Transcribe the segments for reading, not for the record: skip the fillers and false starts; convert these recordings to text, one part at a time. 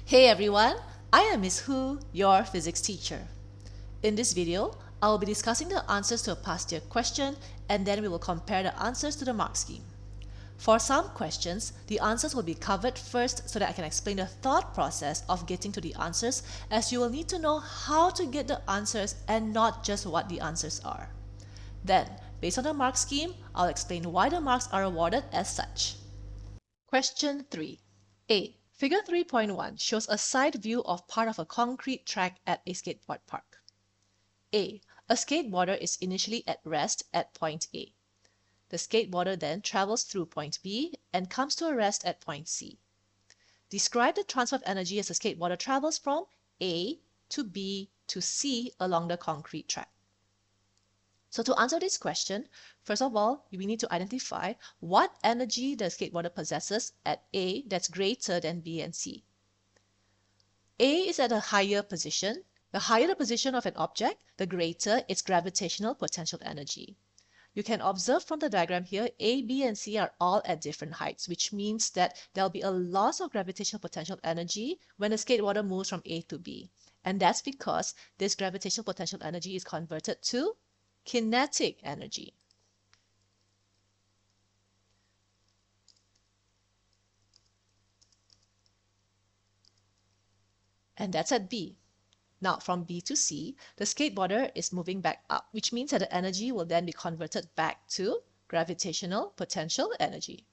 Hey everyone, I am Miss Hu, your physics teacher. In this video, I will be discussing the answers to a past year question and then we will compare the answers to the mark scheme. For some questions, the answers will be covered first so that I can explain the thought process of getting to the answers, as you will need to know how to get the answers and not just what the answers are. Then, based on the mark scheme, I'll explain why the marks are awarded as such. Question 3. A. Figure 3.1 shows a side view of part of a concrete track at a skateboard park. A. A skateboarder is initially at rest at point A. The skateboarder then travels through point B and comes to a rest at point C. Describe the transfer of energy as the skateboarder travels from A to B to C along the concrete track. So to answer this question, first of all, we need to identify what energy the skateboarder possesses at A that's greater than B and C. A is at a higher position. The higher the position of an object, the greater its gravitational potential energy. You can observe from the diagram here, A, B, and C are all at different heights, which means that there'll be a loss of gravitational potential energy when the skateboarder moves from A to B. And that's because this gravitational potential energy is converted to kinetic energy. And that's at B. Now, from B to C, the skateboarder is moving back up, which means that the energy will then be converted back to gravitational potential energy.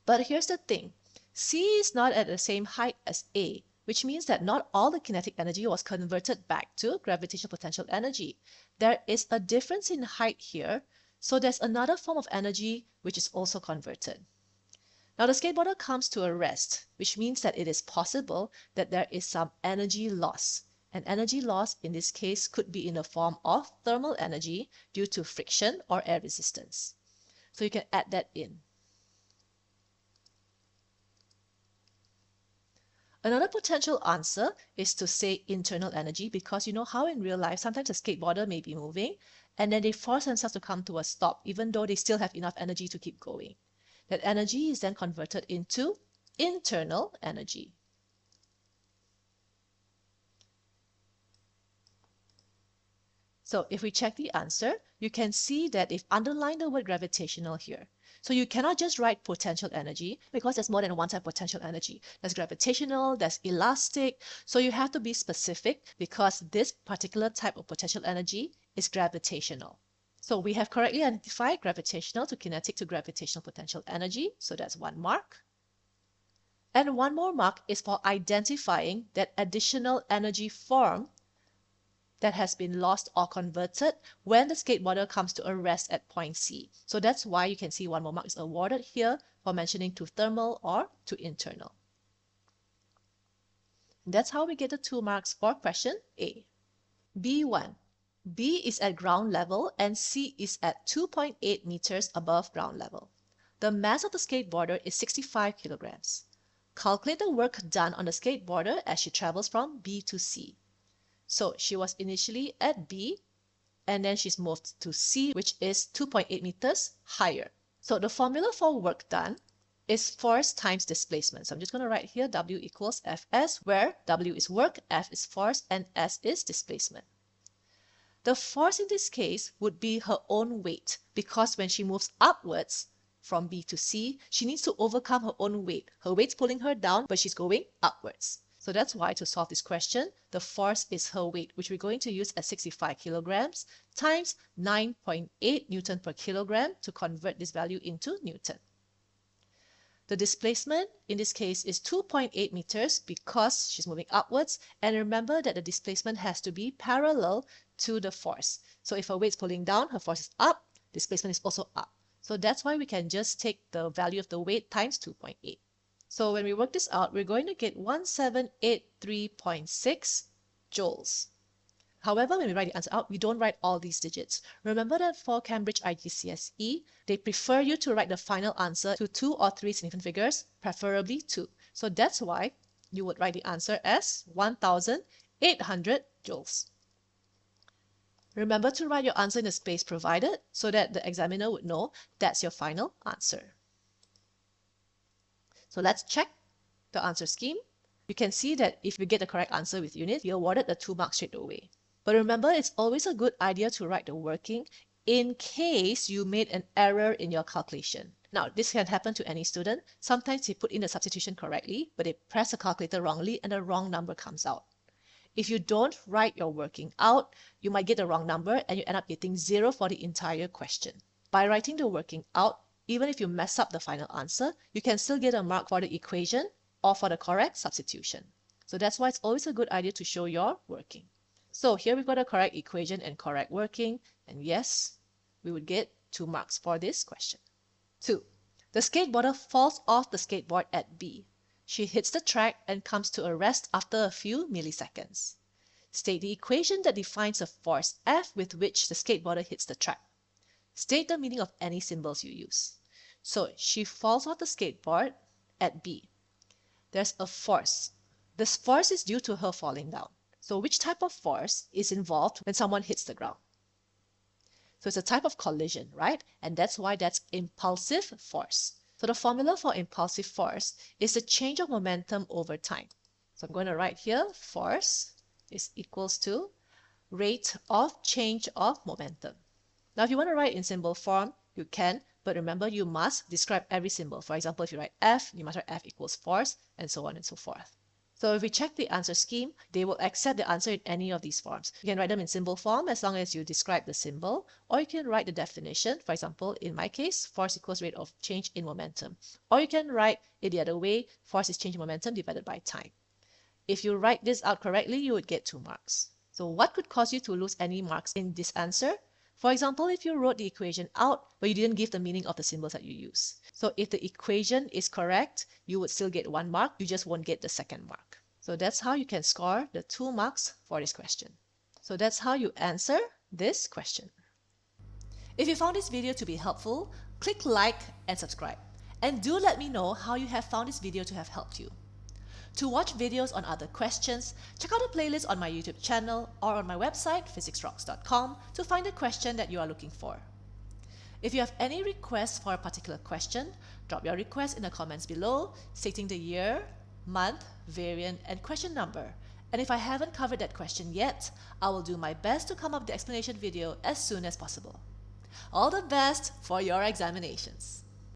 But here's the thing. C is not at the same height as A, which means that not all the kinetic energy was converted back to gravitational potential energy. There is a difference in height here, so there's another form of energy which is also converted. Now the skateboarder comes to a rest, which means that it is possible that there is some energy loss. And energy loss in this case could be in the form of thermal energy due to friction or air resistance. So you can add that in. Another potential answer is to say internal energy, because you know how in real life sometimes a skateboarder may be moving and then they force themselves to come to a stop even though they still have enough energy to keep going. That energy is then converted into internal energy. So if we check the answer, you can see that they've underlined the word gravitational here. So you cannot just write potential energy because there's more than one type of potential energy. There's gravitational, there's elastic. So you have to be specific because this particular type of potential energy is gravitational. So we have correctly identified gravitational to kinetic to gravitational potential energy. So that's 1 mark. And 1 more mark is for identifying that additional energy form that has been lost or converted when the skateboarder comes to a rest at point C. So that's why you can see 1 more mark is awarded here for mentioning to thermal or to internal. And that's how we get the 2 marks for question A. B1. B is at ground level and C is at 2.8 meters above ground level. The mass of the skateboarder is 65 kilograms. Calculate the work done on the skateboarder as she travels from B to C. So she was initially at B and then she's moved to C, which is 2.8 meters higher. So the formula for work done is force times displacement. So I'm just going to write here W equals Fs, where W is work, F is force, and S is displacement. The force in this case would be her own weight, because when she moves upwards from B to C, she needs to overcome her own weight. Her weight's pulling her down, but she's going upwards. So that's why to solve this question, the force is her weight, which we're going to use as 65 kilograms times 9.8 Newton per kilogram to convert this value into Newton. The displacement in this case is 2.8 meters because she's moving upwards. And remember that the displacement has to be parallel to the force. So if her weight's pulling down, her force is up, displacement is also up. So that's why we can just take the value of the weight times 2.8. So when we work this out, we're going to get 1783.6 joules. However, when we write the answer out, we don't write all these digits. Remember that for Cambridge IGCSE, they prefer you to write the final answer to 2 or 3 significant figures, preferably 2. So that's why you would write the answer as 1800 joules. Remember to write your answer in the space provided so that the examiner would know that's your final answer. So let's check the answer scheme. You can see that if we get the correct answer with unit, you're awarded the 2 marks straight away. But remember, it's always a good idea to write the working in case you made an error in your calculation. Now, this can happen to any student. Sometimes they put in the substitution correctly, but they press the calculator wrongly and the wrong number comes out. If you don't write your working out, you might get the wrong number and you end up getting 0 for the entire question. By writing the working out, even if you mess up the final answer, you can still get a mark for the equation or for the correct substitution. So that's why it's always a good idea to show your working. So here we've got a correct equation and correct working, and yes, we would get 2 marks for this question. 2. The skateboarder falls off the skateboard at B. She hits the track and comes to a rest after a few milliseconds. State the equation that defines the force F with which the skateboarder hits the track. State the meaning of any symbols you use. So she falls off the skateboard at B. There's a force. This force is due to her falling down. So which type of force is involved when someone hits the ground? So it's a type of collision, right? And that's why that's impulsive force. So the formula for impulsive force is the change of momentum over time. So I'm going to write here, force is equals to rate of change of momentum. Now, if you want to write in symbol form, you can, but remember you must describe every symbol. For example, if you write F, you must write F equals force, and so on and so forth. So if we check the answer scheme, they will accept the answer in any of these forms. You can write them in symbol form as long as you describe the symbol, or you can write the definition. For example, in my case, force equals rate of change in momentum. Or you can write it the other way, force is change in momentum divided by time. If you write this out correctly, you would get 2 marks. So what could cause you to lose any marks in this answer? For example, if you wrote the equation out, but you didn't give the meaning of the symbols that you use. So if the equation is correct, you would still get 1 mark, you just won't get the 2nd mark. So that's how you can score the 2 marks for this question. So that's how you answer this question. If you found this video to be helpful, click like and subscribe. And do let me know how you have found this video to have helped you. To watch videos on other questions, check out the playlist on my YouTube channel or on my website, physicsrocks.com, to find the question that you are looking for. If you have any requests for a particular question, drop your request in the comments below, stating the year, month, variant, and question number. And if I haven't covered that question yet, I will do my best to come up with the explanation video as soon as possible. All the best for your examinations!